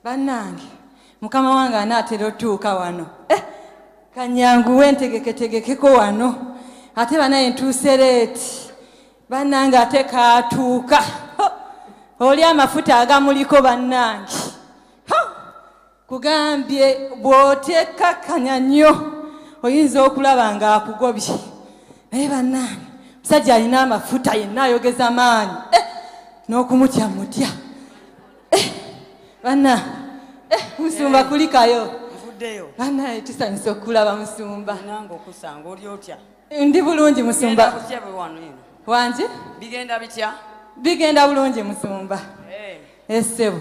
Bannange mukama wange anaatera otuuka wano kanyanguwe ntegeketegekeko wano ate banaye ntuuse leeti bannange ate kaatuuka oli amafuta agamuliko bannange kugambye bw'oteekakkanya nnyo oyinza okulaba ng'akugobye naye bannange musajja alina amafuta yenna ayogeza maanyi n'okumutya mutya bannange musumba kulikayo bannange tusanyusa okulaba musumba nange okusanga oli otya ndi bulungi musumba wanje bigenda bitya bigenda bulungi musumba essebo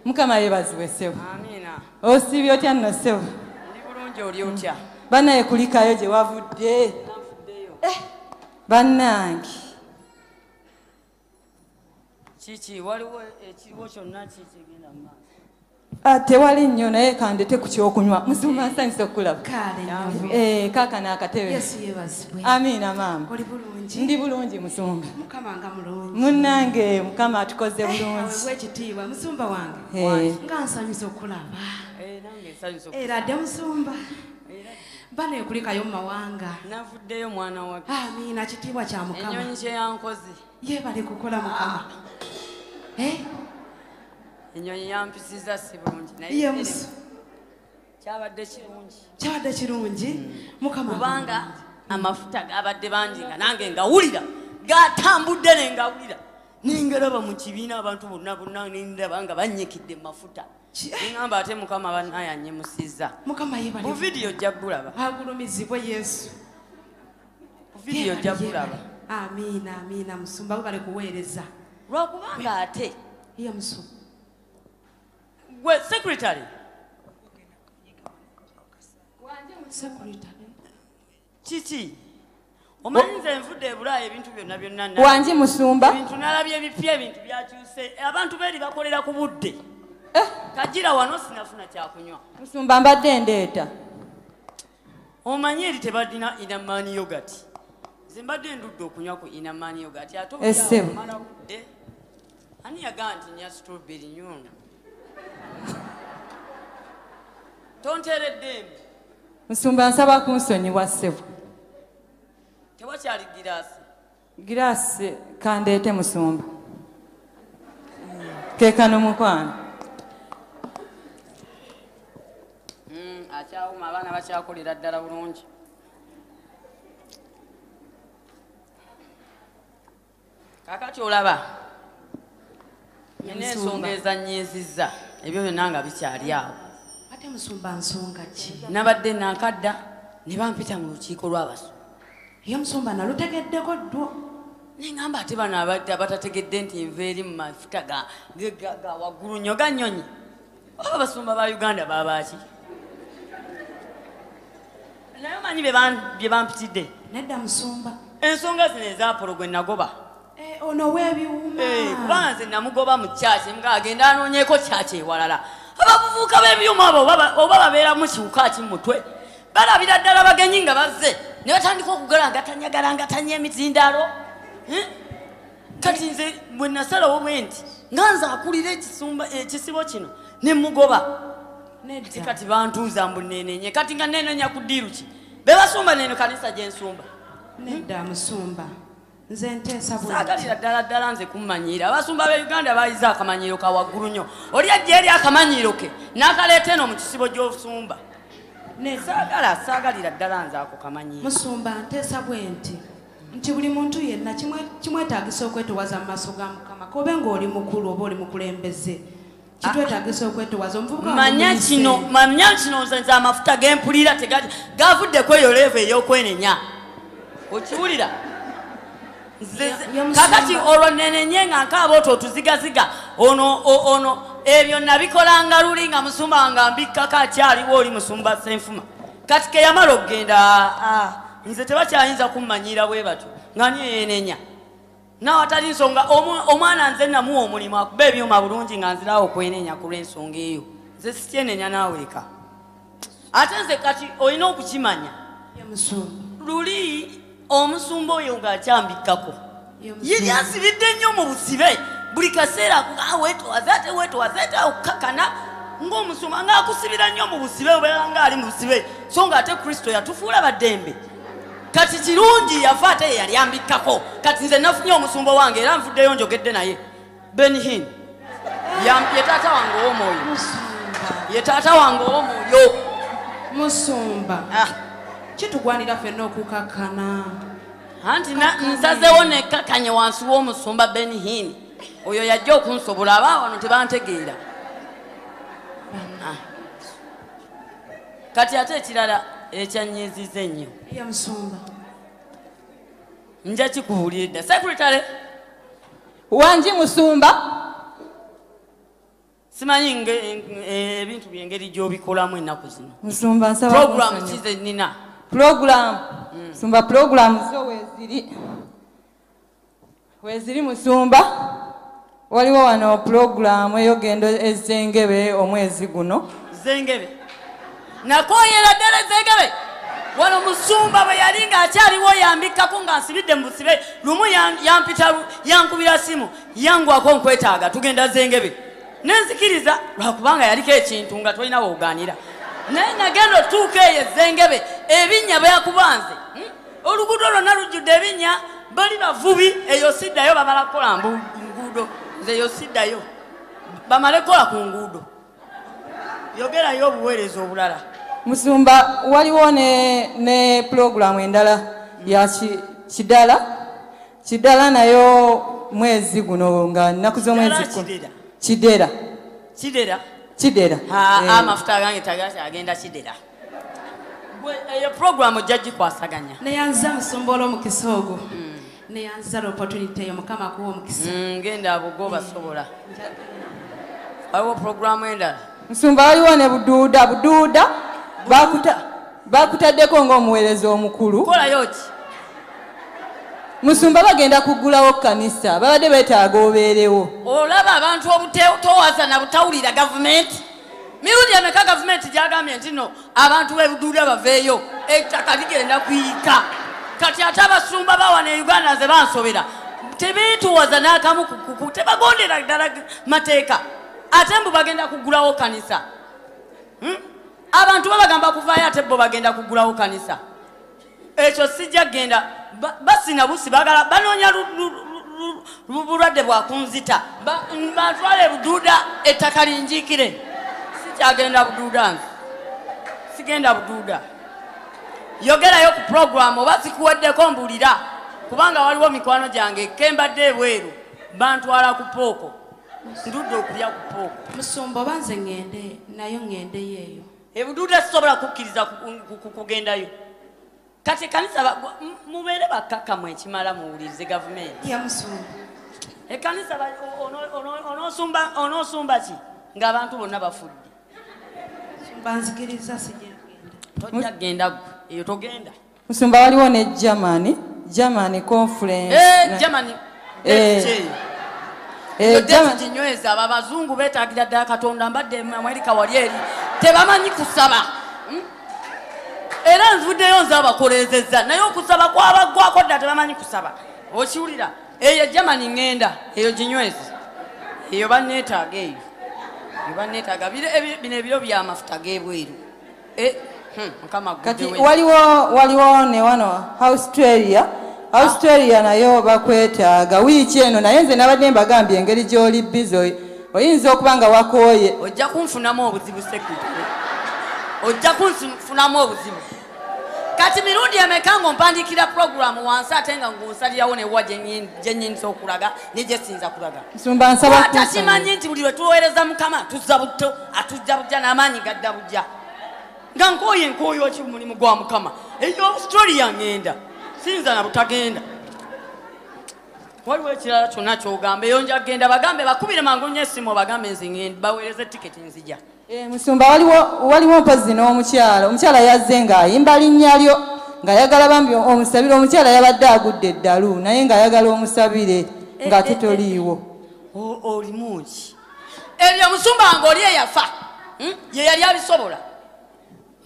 mukama yeebazibwe ssebo amiina osiibye otya nno ssebo ndi bulungi oli otya bannaye kulikayo gye wavudde bannange kiki waliwo ekiriwo kyonna kikigenda mu maaso tewali nnyo naye kandete ku kyokunywa musumba nsanyusa okulaba kaakano akatebe amiina maama ndi bulungi musumba munnange mukama atukoze bulungi ekitiibwa musumba wange nga nsanyusa okulaba era dde musumba bana ekulikayo mu mawanga navuddeyo mwana wa amiina kitiibwa kya mukama ennyonyi kye yankoze yebale kukola mukama ennyonyi yampisiza si bulungi naye kyabadde kirungi mukama kubanga amafuta gabadde bangi nga nange ngawulira gatambudde nengawulira nengalaba mu kibiina abantu bonna nendaba nga banyekidde mu mafuta neŋamba ate mukama bannaye anyemusizza mu vidiyo ojja bulaba agulumizibwe yesu mu vidiyo ojja bulaba amiina musumba bwe bale kuweereza lwakubanga ate ye musumba gwe secretary kiki omanyi nze nvudde ebulaayo ebintu byonna wangi musumba ebintu nalabye ebipya ebintu byakyuse abantu beeri bakolera ku budde kagira wano sinafuna kyakunywa musumba mbadde ndeeta omanyi eri tebadina inamani yogati nze mbadde ndudde okunywa ku inamani yogati ate omala budde ani yagaa nti nya strawberry nyuno tonteredde musumba nsaba kunsonyiwa ssebo tewakyali giraasi kandeete musumba keekano mukwano akyawuma abaana bakyakolera ddala bulungi kakati olaba nina ensonga ezanyiizizza ebyo byonna nga bikyali awo ate musumba nsonga ki nabadde nakadda ne bampita mu lukiiko lw'abasu ye musumba nalutegeddeko ddwo neŋŋamba ate bano abadde abatategedde nti nva eri mu mafuta ga waggulu nnyo ga nnyonyi oba abasumba ba uganda babaki naye omanyi bye bampitidde nedda musumba ensonga zino ezapolo gwe nagoba ono weebiwuma kubanga nze namugoba mu kyaki nga agenda anoonyeeko kyaki ewalala abavubuuka b'ebyuma abo oba babeeramu kiwuka ki mu mutwe balabira ddala bagenyi nga bazze ne batandika okugalangatanya emizindaalo kati nze bwe nasalawo bwe nti nga nze akulira ekisibo kino ne mugoba kati bantuuza mbu nenenye kati nga nenenya ku ddiiru ki be basumba neno kanisa gye nsumba nedda musumba nze nteesa saagalira ddala nze kummanyiira abasumba be uganda bayiza akamanyiiro ka waggulu nnyo oli ajja eri akamanyiiro ke n'akaleeta eno mu kisibo gy'osumba saagalira ddala nze ako kamanyiiro musumba nteesa bwe nti buli muntu yenna kimwetaagisa okwetowaza mu maaso ga mukama kobe ng'oli mukulu oba oli mukulembeze kitwetaagisa okwetowaza manya kino nze amafuta gempulira gavuddeko eyo leevu ey'okwenenya okiwulira kakati olwo nenenye nga nkaaba oti otuzigaziga ono ebyo nabikolanga luli nga musumba wange ambikkako akyaliwo oli musumba senfuma kati ke yamala okugenda nze tebakyayinza kummanyiira bwe batyo nga niyo yenenya nawe atali nsonga omwana nze namuwa omulimu akuba ebyuma bulungi nga nzirawo okwenenya ku lw'ensonga eyo nze sikyenenya naawe eka ate nze kati olina okukimanya luli omusumba oyo ng'akyambikkako yeri asibidde nnyo mu busibe buli kaseera wetwaze ate okukakana ng'omusumba ng'akusibira nnyo mu busibe obeera ng'ali mu busibe so ng'ate kristo yatufuula baddembe kati kirungi yafa ate ye yali ambikkako kati nze nafunye omusumba wange era nvuddeyo njogedde naye Benihin ye taata wange ow'omwoyo ye taata wange ow'omwoyo musumba kitugwanira ffenna okukakkana anti nsazeewo nekkakanye wansi w'omusumba Benihin oyo yajja okunsobola aba wano tebantegeera kati ate ekirala ekyanyiiziza ennyo nja kikubuulidde sekuritale wangi musumba simanyi ebintu byengeri gy'obikolamu ennaku zino musumba nsaba programu kize nnina program musumba program zo weeziri musumba waliwo wano program eyogendo ezengebe omwezi guno zengebe nakoyera ddala zengebe wano musumba bwe yali ng'akyaliwo yambikkako nga nsibidde mu busibe lumu yampita yankubira simu yangwako nkwetaaga tugenda zengebe nenzikiriza lwakubanga yaliko ekintu nga tolina woganira naye nagenda otuuka eyo zengebe ebinnya byakubanze oluguudo lwonna lujjudde ebinnya bali bavubi eyo siddayo bamala kukola nguudo nze eyo siddayo bamale kukola ku nguudo yogerayo obuweereza obulala musumba waliwo ne program endala ya kidala nayo mwezi guno nga nnaku z'omwezi kidera amafuta agange agenda kidera eyo program ojja gikwasaganya neyanza musumba olw'omukisa ogwo neyanza l'opportunity eyo mukama kuwa omukisa ngenda abugo basobola waliwo program endala musumba waliwo ne buduuda bakutaddeko ng'omuweereza omukulu kolayo ki musumba bagenda kugulawo kanisa babadde beetaaga obeerewo olaba abantu obutowaza na butawulira gavumenti mirundi emeka gavumenti gyagambye nti no abantu b'ebuduuda baveeyo ettaka ligenda kuyika kati ate abasumba bawana e Uganda nze bansobera tebeetowaza n'akamu tebagondera ddala mateeka ate mbu bagenda kugulawo kanisa abantu babagamba kuvaayo ate bo bagenda kugulawo kanisa ekyo sijja genda basina busi bagala banoonya bulwadde bwakunzita bantwale buduuda ettaka linjiikire sikyagenda buduuda nze sigenda buduuda yogerayo ku program oba zikuweddeko mbulira kubanga waliwo mikwano gyange kembadde ebweru bantwala ku pooko ndudde okulya ku pooko musumba oba nze ŋŋende nayo ŋŋendeyo eyo ebuduuda sisobola kukkiriza kugendayo kati kanisa mubeere bakkakkamu ekimala muwulirize gavumenti ekanisa onoosumba ki ng'abantu bonna bafudde banzikiriza sijja tojja genda eyo togenda musumba waliwo ne Germany conference Germany kinyweza abo abazungu beetaagira ddala katonda mbadde Amerika wali eri tebamanyi kusaba era nvuddeyo nze abakoleezezza naye okusaba kwabagwako dda tebamanyi kusaba okiwulira eyo Germany ŋŋenda eyo ginywezi eyo banneetaaga eyo banneetaaga bino ebiro byamafuta g'ebweru kati waliwo ne wano Australia nayo bakwetaaga wiiki eno naye nze nabadde mbagambye engeri gy'oli bizo oyinza okuba nga wakooye ojja kunfunamu obuzibu sekretary ojja kunfunamu obuzibu kati mirundi emeka ng'ompandiikira programu wansi ate nga ng'onsalirawo newa gye nnyinza okulaga ne gye sinza kulaga ate kimanyi nti buli lwe tuweereza mukama tuzza butto atujja bujja n'amaanyi gadda bujja nga nkooyo ki mulimu gwa mukama eyo Australia ŋŋenda sinza na butagenda waliwo ekirala kyonna kyogamba eyo nja genda bagambe bakubire mangu nnyo essimu bagambe nze ŋŋenda baweereze tiketi nzija musumba waliwo mpozi n'omukyala yazze ng'ayimba linnya lyo ng'ayagala bambi omusabire omukyala yabadde agudde eddalu naye ng'ayagala omusabire ng'ate toliiwo olimu ki ebyo musumba wange oli eyafa ye yali abisobola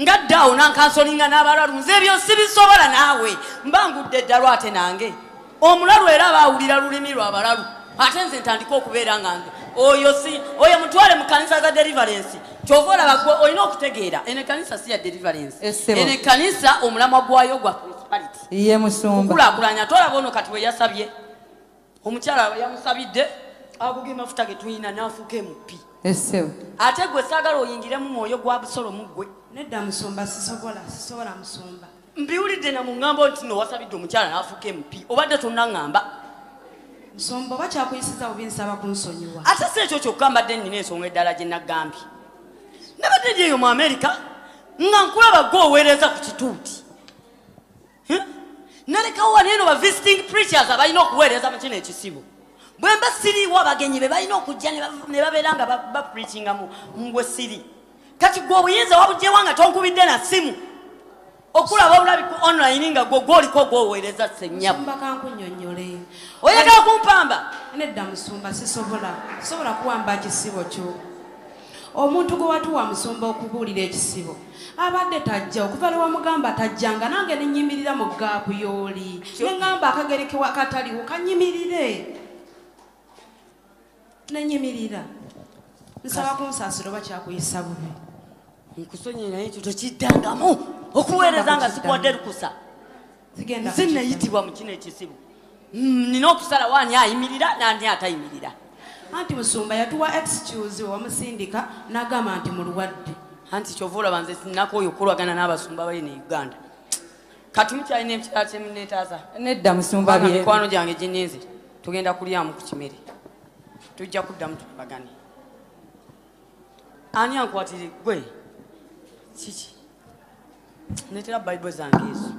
ngadde awo nankansolinga n'abalalu nze ebyo sibisobola naawe mba ngudde eddalu ate nange omulalu era baawulira lulimi lwabalalu ate nze ntandika okubeera nga oyo mutwale mu kanisa za deliverance kyova olaba olina okutegeera ene kanisa si ya deliverance ene kanisa omulamwa gwayo gwa prosperity ye musumba okulakulanya tolaba ono kati we yasabye omukyala yamusabidde aguge mafuta ge tuyina n'afuuka emupi ate gwe saagala oyingiremu mwoyo gwa busolomu gwe nedda musumba sisobola musumba mbiwulidde na muŋŋamba nti no wasabidde omukyala n'afuuka emupi obadde tonnaŋŋamba musumba oba kyakuyisiza bubi nsaba kunsonyiwa ate si ekyo kyokka mbadde nnina ensonga eddala gye naggambye nabadde ndi eyo mu Amerika nga nkulaba gwe oweereza ku kituuti nalekawo wano eno ba visiting preachers abalina okuweereza mu kino ekisibo bwe mba siriiwo abagenyi be balina okujja ne babeera nga bapreachinga mugwe siri kati gwe obuyinza wabugyewa nga tonkubidde na simu okulaba obulabi ku online nga gwe gwoliko gwoweereza ssennyabo oyagala kumpamba nedda musumba sisobola kuwamba kisibo kyo omuntu gwe watuwa musumba okubuulira ekisibo abadde tajja okuva lwewamugamba tajjanga nange nenyimirira mu gaapu y'oli neŋŋamba akagereke wakataliwo kanyimirire nenyimirira nsaba kunsaasira oba kyakuyisa bubi nkusonyiye naye ekyo tokiddangamu okuweereza nga sikuwadde lukusa nze nayitibwa mu kino ekisibo nina okusala waani ayimirira nani atayimirira anti musumba yatuwa excuse wamusindika n'agamba nti mulwadde anti kyova olaba nze sinako oyo okulwagana n'abasumba bali ne Uganda kati mukyalina emikala kyemuneetaaza nedda musumba mikwano gyange gininze tugenda kulyamu ku kimere tujja kuddamu tulabagane ani ankwatire gwe kiki netera bayibuli zange ezo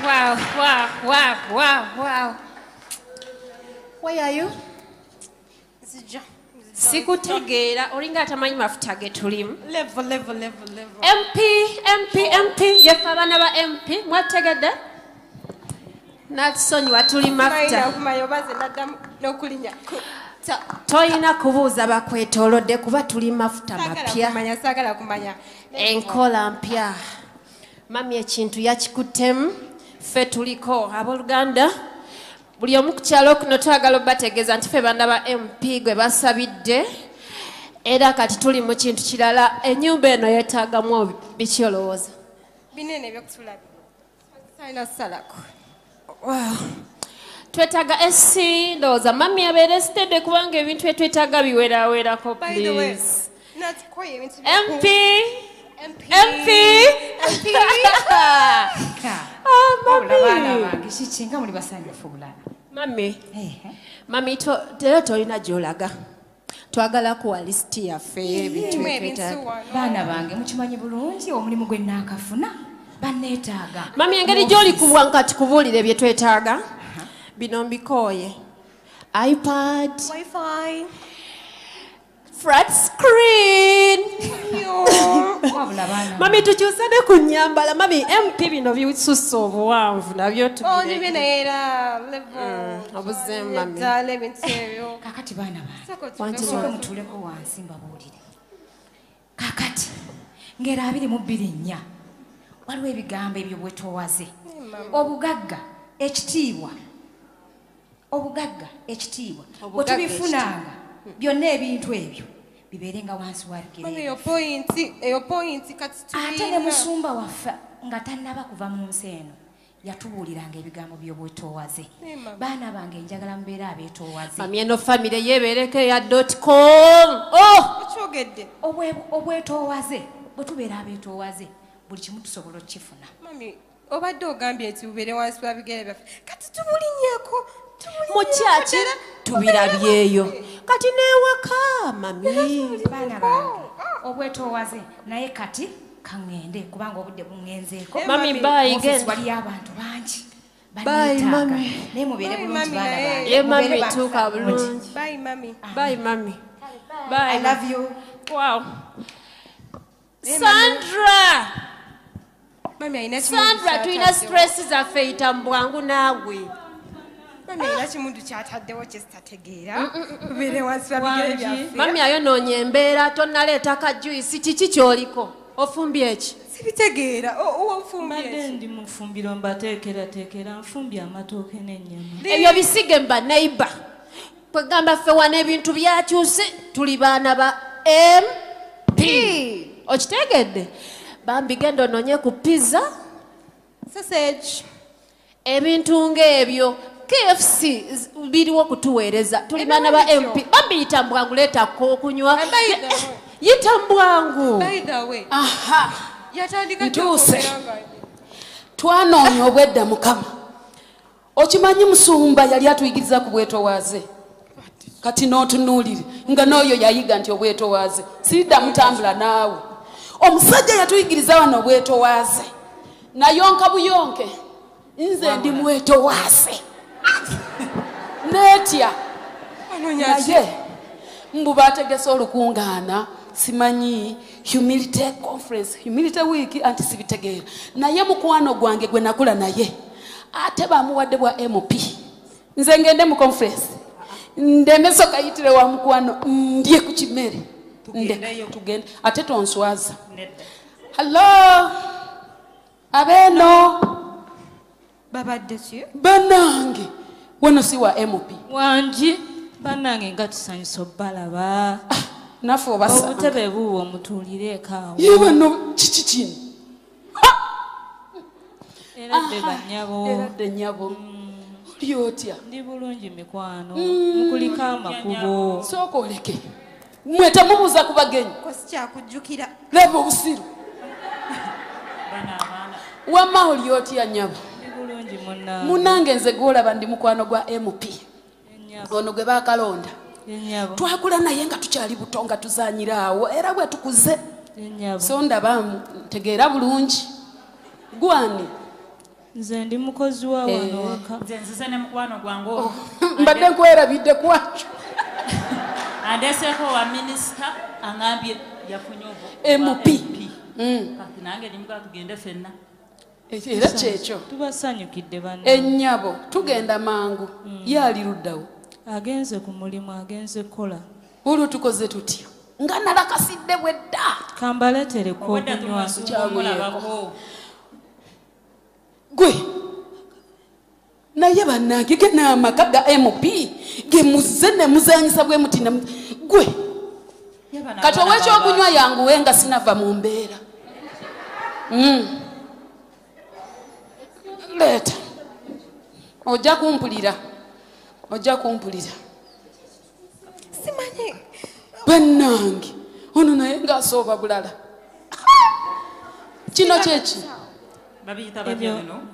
Wow. Where are you? Sikutegeera olinga atamanyi mafuta ge tulimu. Level. MP yefe abaana ba MP mwategedde? Natusonyiwa tuli mafuta. Toyina kubuuza bakwetoolodde kuba tuli mafuta mapya. Enkola mpya. Mami ekintu yakikuttemu. Ffe tuliko abooluganda buli omu ku kyalo kuno twagala obategeeza nti ffe baana ba MP gwe basabidde era kati tuli mu kintu kirala ennyumba eno yeetaagamu biki olowooza binene ebyokutula talina salako twetaaga esi ndowooza mami abeere sitedde kubanga ebintu byetwetaaga biwerawerako please MP Mami tera tolina gy'olaga twagala kuwa lisiti yaffe y'ebintu byetwetaaga baana bange mukimanyi bulungi omulimu gwe nnaakafuna banneetaaga mami engeri gy'oli kubwa nkati kubuulira ebyetwetaaga bino mbikooye iPad Wi-Fi flat screen mami tukyusane ku nnyambala mami MP bino bisusse obuwanvu nabyo obuze mami kakati baana bange soka mutuleko wansi mbabuulire kakati ngera 2024 waliwo ebigambo ebyo bwe toowaze obugagga ekitiibwa bwe tubifunanga byonna ebintu ebyo bibeerenga wansi wa bigere ate ne musumba waffe nga tannaba kuva mu nsi eno yatubuuliranga ebigambo by'obwetoowaze baana bange njagala mubeera abeetoowaze mami eno famire yeebeereko eya .com okyogedde obwetoowaze bwe tubeera abeetoowaze buli kimu tusobola okukifuna obadde ogambye nti bubeere wansi wa bigere byaffe kati tubulinnyako mukyaki tubirabyeyo kati neewaka mami baana bange obwetoowaze naye kati kaŋŋende kubanga obudde buŋŋenzeeko mami bayigenda waliyo abantu bangi banneetaaga naye mubeere bulungi baana bange ye mami tuuka bulungi bye mami I love you wow Sandra tulina stress zaffe eyita mu bwangu naawe kimundu kyataddewo kyesitategeera ubeere wansi wa bigere byaffe mami ayonoonya embeera tonnaleeta ka juisi kiki kyoliko ofumbye eki sibitegeera mbadde ndi mu ffumbiro mbateekerateekera nfumbye amatooke n'ennyama ebyo bisige mba neighbor kwegamba ffe wana ebintu byakyuse tuli baana ba MP okitegedde bambi genda ononye ku pizza sausage ebintu ng'ebyo KFC biriwo kutuweereza tuli baana ba MP bambi yita mbwangu leetako okunywa yita mbwangu ntuuse twanoonya obwedda mukama okimanyi musumba yali atuyigiriza ku bwetowaaze kati n'otunuulire nga n'oyo yayiga nti obwetowaaze siridda mutambula naawe omusajja yatuyigiriza wano obwetowaaze nayonka buyonke nze ndi mwetowaaze neetya naye mbu bategese olukungaana simanyi humility conference humility week anti sibitegeera naye mukwano gwange gwe nakula naye ate bamuwadde bwa MP nze ngende mu conference ndemeso kayitire wa mukwano ndye ku kimere tugende ate tonswaza hello abeno babadde ki banange wano si wa MP wangi bannange nga tusanyusa obbalaba nafe obasanga obutebe buuwo mutuulireekaawo ye bano kiki kino eradde bannyabo eradde nnyabo oli otya ndi bulungi mikwano mukuliko amakubo sooka oleke mmwe temubuuza ku bagenyi kosi kyakujjukira laba obusiru wamma oli otya nnyabo munange nze gwolaba ndi mukwano gwa MP ono gwe bakalonda twakula naye nga tukyali buto nga tuzanyiraawo era bwe tukuze so ndabamu ntegeera bulungi gwani nze ndi mukozi wa wano waka nze nzize ne mukwano gwange mbadde nkwerabidde kwakyo andeseeko wa minisita aŋambye yafunye MP kati nange nimugaa tugende ffenna era kyekyo tubasanyukidde banne ennyabo tugenda mangu ye ali luddawo agenze ku mulimu agenze kukola olwo tukoze tutya nga nalakasidde bwedda kambaletereko okunywa gwe naye bannange ge n'amaka ga MP ge muze ne muzanyisa bwe muti gwe kati ow'ekyokunywa yanguwe nga sinava mu mbeera leeta ojja kumpulira simanyi bannange ono naye ng'asooba bulala kino kyeki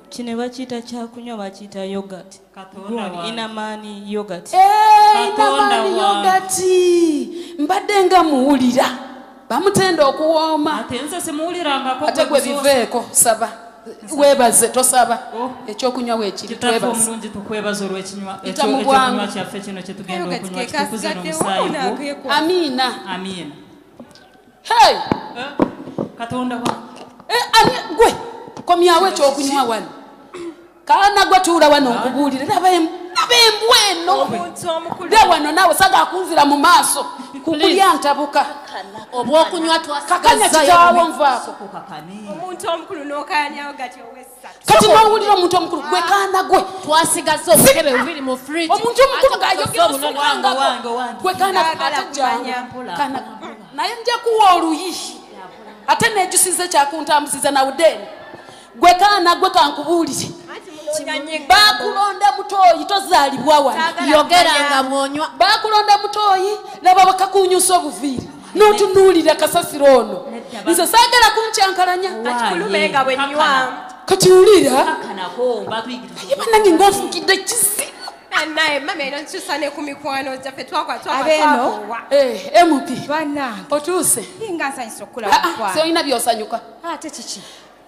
kino bakiyita kyakunywa bakiyita yogurt inamaani yogurt inamaani yogati mbadde nga muwulira bamutenda okuwooma ate gwe biveeko saba weebaze tosaba ekyokunywa weekiri omulungi tukwebaza olw'ekyokunywa kyaffe kino kyetugenda okunywa kitukuze n'omusaayi gwo amiina katonda gwe komyawo ekyokunywa wano kaana gwe tuula wano nkubuulire laba embwa eno le wano naawe saga akunzira mu maaso kukulya ntabuka obwokunywa kakanya kitaawo nvaako omuntu omukulu n'okaanyawo gati ow'essatu kati n'owulira omuntu omukulu gwe kaana gwe twasigaza obutebe bubiri mu fridge omuntu omukulu ng'ayogera osukangako gwe kaana atajjana naye nja kuwa oluyi ate neejusiza kyakuntambuziza nawudeni gwe kaana gwe kankubuulire bakulonda mutoyi tozaalibwa wano yogeranga mwonywa bakulonda mutoyi laba bakakunyusa obuviiri n'otunuulira kasasiro ono nze saagala kunkyankalanya kulumenga bwennywa kati wulira aye bannange ng'onfukidde kisi naye mama eno nkyusa ne ku mikwano gyaffe twakwaabeno MP bannange otuuse nga nsanyusa okulaba mukwano olina byosanyuka ate kiki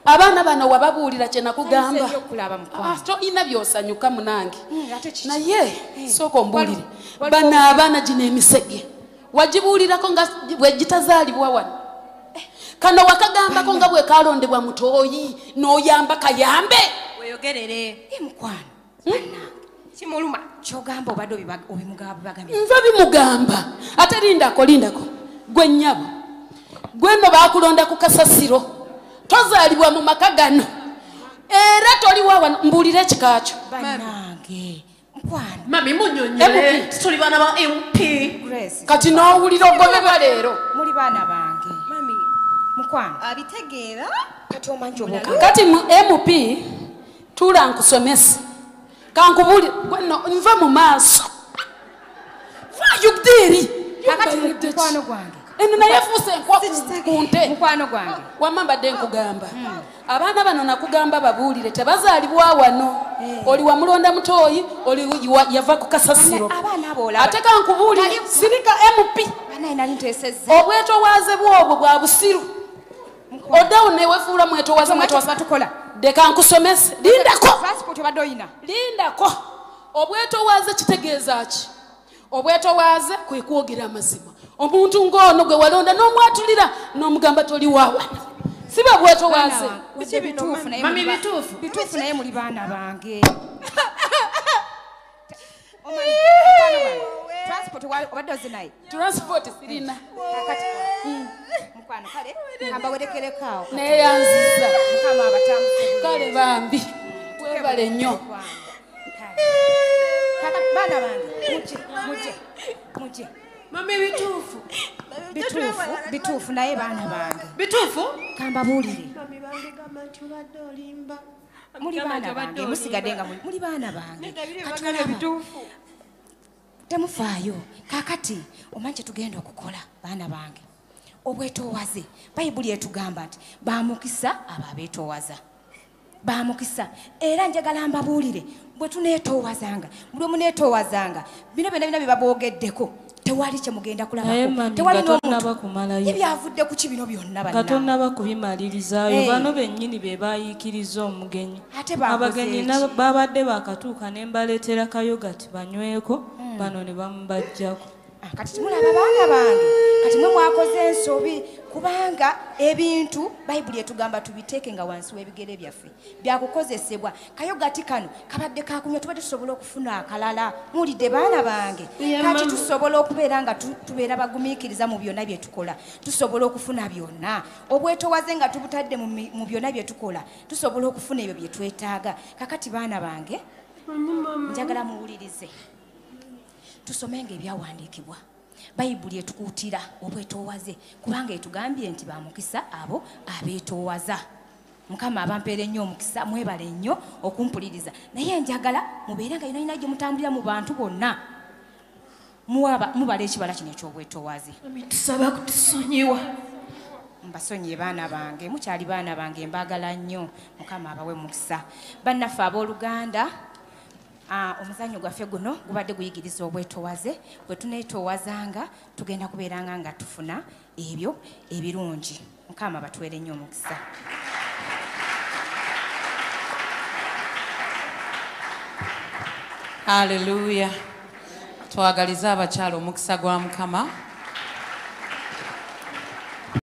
abaana bano wababuulira kye nakugamba okulaba tolina byosanyuka munange naye sooka ombuulire bano abaana gino emisege wagibuulirako nga bwe gitazaalibwa wano kano wakagambako nga bwe kalondebwa mutoyi n'oyamba kayambe weyogerere mukwano kimuluma kyogamba obadde obimugamba nva bimugamba ate lindako gwe nnyabo gwe nno baakulonda ku kasasiro tozaalibwa mu maka gano era toliwa mbuulira ekika kyo bannange mukwano mami munyonyole tuli baana ba MP kati n'owulira ogobebwa leero muli baana bange mami mukwano abitegeera kati omanyi obuka kati mu MP tuula nkusomesa kankubuli gweno nva mu maaso fayugdiri kakati mukwano gwange eno naye fuuse enkwa ku nte mukwano gwange wamma mbadde nkugamba abaana bano nakugamba babuulire tebazaalibwa wano oli wamulonda mutooyi oli yava ku kasasiro ate kankubuulire sirika MP obwetowaaze bwobwo bwa busiru oddawo newefuula mwetowaaze deka nkusomese lindako obwetowaaze kitegeeza ki obwetowaaze kwe kwogera amazima omuntu ng'ono gwe walonda n'omwatulira n'omugamba toli waawana siba bwetowaaze bituufu naye muli baana bange obadde oze naye transport sirina mukwano kale kamba werekerekaawo neyanziza kale bambi webale nnyo baana bange mujje mami bituufu naye baana bange bituufu kamba buulire muli baana bange musigadde nga muli baana bange temufaayo kakati omanyi kyetugenda okukola baana bange obwetoowaze bayibuli etugamba nti bamukisa abo abeetoowaza bamukisa era njagala mbabuulire bwe tuneetoowazanga buli omu neetoowazanga bino byonna byebabogeddeko tewali kyemugenda kulabakotewalinebyavudde ku ki bino byonna katonaba kubimalirizayo bano bennyini be bayiikiriza omugenyi abagenyi babadde bakatuuka ne mbaleetera kayogati banyweko bano ne bamubajjako kati timulaba baana bange kati mwe mwakoze ensobi kubanga ebintu bayibuli etugamba tubiteeke nga wansi w'ebigere byaffe byakukozesebwa kayogati kano kabadde kakunywa tubadde tusobola okufuna akalala muwulidde baana bange kati tusobola okubeera nga tubeera bagumiikiriza mu byonna bye tukola tusobola okufuna byonna obwetoowaze nga tubutadde mu byonna bye tukola tusobola okufuna ebyo bye twetaaga kakati baana bange njagala muwulirize tusomenga ebyawandiikibwa bayibuli etukuutira obwetoowaze kubanga etugambye nti bamukisa abo abeetoowaza mukama abampeera ennyo omukisa mwebale nnyo okumpuliriza naye njagala mubeere nga yonayina gye mutambulira mu bantu bonna mubala ekibala kino ekyobwetoowaze tusaba kutusonyiwa mbasonyiye baana bange mukyali baana bange mbaagala nnyo mukama abawe mukisa bannaffe abooluganda omuzannyo gwaffe guno gubadde guyigiriza obwetoowaze bwe tuneetoowazanga tugenda kubeeranga nga tufuna ebyo ebirungi mukama batwere nnyo omukisa Haleluya twagaliza abakyala omukisa gwa mukama